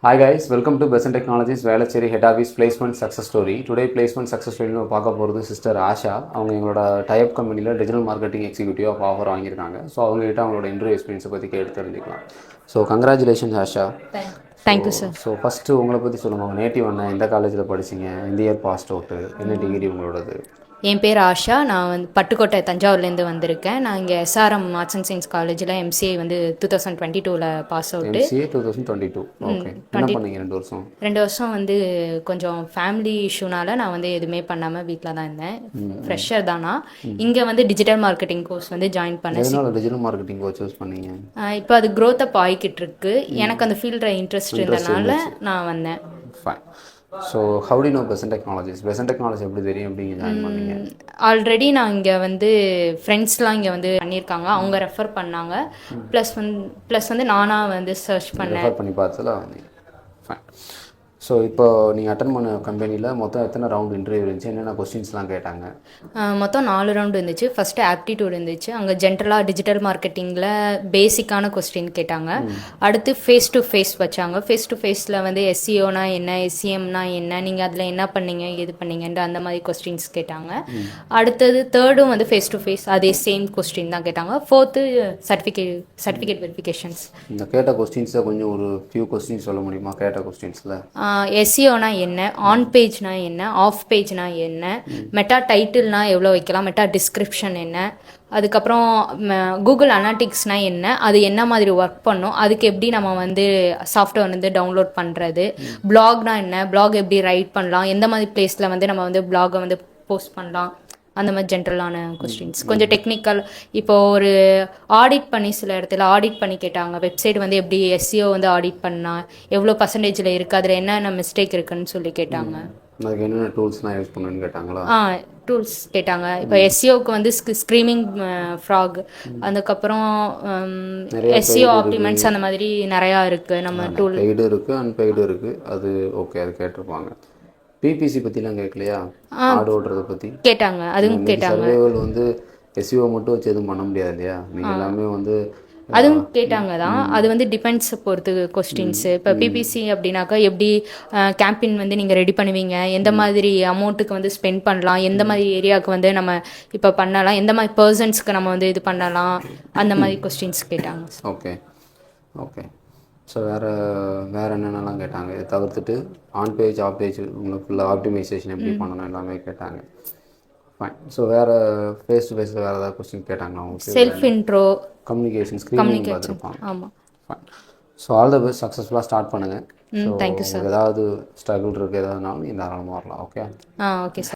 Hi guys, welcome to Besant Technologies Velachery head office placement success story. Today placement success ஸ்டோரின்னு பார்க்க போகிறது sister Asha. அவங்க எங்களோட டைப் கம்பெனியில் digital marketing executive of offer வாங்கியிருக்காங்க. ஸோ அவங்ககிட்ட அவங்களோட இன்டர்வியூ எக்ஸ்பீரியன்ஸை பற்றி கேட்டு தெரிஞ்சுக்கலாம். So congratulations Asha. Thank you sir. So first உங்களை பற்றி சொல்லுங்கள். உங்கள் நேட்டிவ் என்ன, எந்த காலேஜில் படிச்சிங்க, எந்த இயர் பாஸ்ட் அவுட்டு, என்ன டிகிரி உங்களோடது? என் பேர் ஆஷா. நான் வந்து பட்டுக்கோட்டை தஞ்சாவூர்லேருந்து வந்திருக்கேன். நான் இங்கே எஸ்ஆர்எம் ஆர்ட்ஸ் அண்ட் சயின்ஸ் காலேஜில் எம்சிஏ வந்து 2022 பாஸ் அவுட்டு. எம்சிஏ 2022. ஓகே. என்ன பண்ணீங்க 2 வருஷம்? 2 வருஷம் வந்து கொஞ்சம் ஃபேமிலி இஷ்யூனால நான் வந்து எதுவுமே பண்ணாமல் வீட்டில் தான் இருந்தேன். ஃப்ரெஷர் தானா. இங்கே வந்து டிஜிட்டல் மார்க்கெட்டிங் கோர்ஸ் வந்து ஜாயின் பண்ணேன். எதனால டிஜிட்டல் மார்க்கெட்டிங் கோர்ஸ் சூஸ் பண்ணீங்க? இப்போ அது க்ரோத் அப் ஆகிக்கிட்டு இருக்கு. எனக்கு அந்த ஃபீல்டில் இன்ட்ரெஸ்ட் இருந்தனால நான் வந்தேன். Fine. So how to know Besant technologies? Besant technology எப்படி தெரியும், எப்படி ஜாயின் பண்ணீங்க? ஆல்ரெடி நான் இங்கே வந்து ஃப்ரெண்ட்ஸ்லாம் இங்கே வந்து பண்ணியிருக்காங்க, அவங்க ரெஃபர் பண்ணாங்க. ப்ளஸ் வந்து நானாக வந்து சர்ச் பண்ணேன், ரெஃபர் பண்ணி பார்த்தல வந்தீங்க. ஃபைன். ஸோ இப்போ நீங்கள் அட்டன் பண்ண கம்பெனியில் மொத்தம் எத்தனை ரவுண்ட் இன்டர்வியூ இருந்துச்சு, என்னென்ன கொஸ்டின்ஸ்லாம் கேட்டாங்க? மொத்தம் 4 ரவுண்டு இருந்துச்சு. ஃபஸ்ட்டு ஆப்டிடியூட் இருந்துச்சு. அங்கே ஜென்ரலாக டிஜிட்டல் மார்க்கெட்டிங்கில் பேசிக்கான கொஸ்டின் கேட்டாங்க. அடுத்து ஃபேஸ் டு ஃபேஸ் வச்சாங்க. ஃபேஸ் டு ஃபேஸில் வந்து எஸ்சிஓனா என்ன, எஸ்சிஎம்னா என்ன, நீங்கள் அதில் என்ன பண்ணீங்க, எது பண்ணீங்கன்ற அந்த மாதிரி கொஸ்டின்ஸ் கேட்டாங்க. அடுத்தது தேர்டும் வந்து ஃபேஸ் டு ஃபேஸ், அதே சேம் கொஸ்டின் தான் கேட்டாங்க. Fourth certificate verifications. இந்த கேட்ட கொஸ்டின்ஸை கொஞ்சம் ஒரு ஃபியூ கொஸ்டின்ஸ் சொல்ல முடியுமா கேட்ட கொஸ்டின்ஸில்? எஸ்இஓனா என்ன, ஆன் பேஜ்னா என்ன, ஆஃப் பேஜ்னா என்ன, மெட்டா டைட்டில்னா எவ்வளோ வைக்கலாம், மெட்டா டிஸ்கிரிப்ஷன் என்ன, அதுக்கப்புறம் கூகுள் அனாலிட்டிக்ஸ்னா என்ன, அது என்ன மாதிரி ஒர்க் பண்ணும், அதுக்கு எப்படி நம்ம வந்து சாஃப்ட்வேர் வந்து டவுன்லோட் பண்ணுறது, பிளாக்னா என்ன, பிளாக் எப்படி ரைட் பண்ணலாம், எந்த மாதிரி பிளேஸில் வந்து நம்ம வந்து பிளாகை வந்து போஸ்ட் பண்ணலாம், அந்த மாதிரி ஜென்ரலான கொஸ்டின்ஸ். கொஞ்சம் டெக்னிக்கல். இப்போது ஒரு ஆடிட் பண்ணி சில இடத்துல ஆடிட் பண்ணி கேட்டாங்க. வெப்சைட் வந்து எப்படி எஸ்சிஓ வந்து ஆடிட் பண்ணால் எவ்வளோ பர்சன்டேஜில் இருக்குது, அதில் என்னென்ன மிஸ்டேக் இருக்குன்னு சொல்லி கேட்டாங்க. அதுக்கு என்னென்ன டூல்ஸ்லாம் யூஸ் பண்ணுன்னு கேட்டாங்களா? டூல்ஸ் கேட்டாங்க. இப்போ எஸ்சிஓக்கு வந்து ஸ்க்ரீமிஙங் ஃப்ராக், அதுக்கப்புறம் எஸ்சிஓ ஆப்டிமெண்ட்ஸ், அந்த மாதிரி நிறையா இருக்குது. நம்ம டூல் பெய்டு இருக்குது, அன்பெய்டு இருக்குது. அது ஓகே, அது கேட்டிருப்பாங்க. பிபிசி பற்றிலாம் கேட்கலையா? ஆடு ஓட்டுறதை பற்றி கேட்டாங்க, அதுவும் கேட்டாங்க. சர்வைவல் வந்து எஸ்இஓ மட்டும் வச்சு எதுவும் பண்ண முடியாது இல்லையா? நீங்கள் எல்லாமே வந்து அதுவும் கேட்டாங்க தான். அது வந்து டிபெண்ட்ஸை பொறுத்து கொஸ்டின்ஸு. இப்போ பிபிசி அப்படின்னாக்கா எப்படி கேம்பெயின் வந்து நீங்கள் ரெடி பண்ணுவீங்க, எந்த மாதிரி அமௌண்ட்டுக்கு வந்து ஸ்பெண்ட் பண்ணலாம், எந்த மாதிரி ஏரியாவுக்கு வந்து நம்ம இப்போ பண்ணலாம், எந்த மாதிரி பர்சன்ஸ்க்கு நம்ம வந்து இது பண்ணலாம், அந்த மாதிரி கொஸ்டின்ஸ் கேட்டாங்க. Okay okay. ஸோ வேறு என்னென்னலாம் கேட்டாங்க? இதை தவிர்த்துட்டு ஆன் பேஜ், ஆஃப் பேஜ், உங்களுக்கு ஃபுல்லாக ஆப்டிமைசேஷன் எப்படி பண்ணணும் எல்லாமே கேட்டாங்க. ஃபைன். ஸோ வேறு ஃபேஸ் டு ஃபேஸில் வேறு ஏதாவது கொஸ்டின் கேட்டாங்களா? உங்களுக்கு செல்ஃப் இன்ட்ரோ, கம்யூனிகேஷன், ஸ்க்ரீனிங் பார்த்துருப்பாங்க. ஆமாம். Fine. So all the best, சக்ஸஸ்ஃபுல்லாக ஸ்டார்ட் பண்ணுங்கள். So thank you sir. ஏதாவது ஸ்ட்ரகிள் இருக்குது எதாவதுனாலும் நீங்கள் தாராளமாக வரலாம். ஓகே. Okay sir.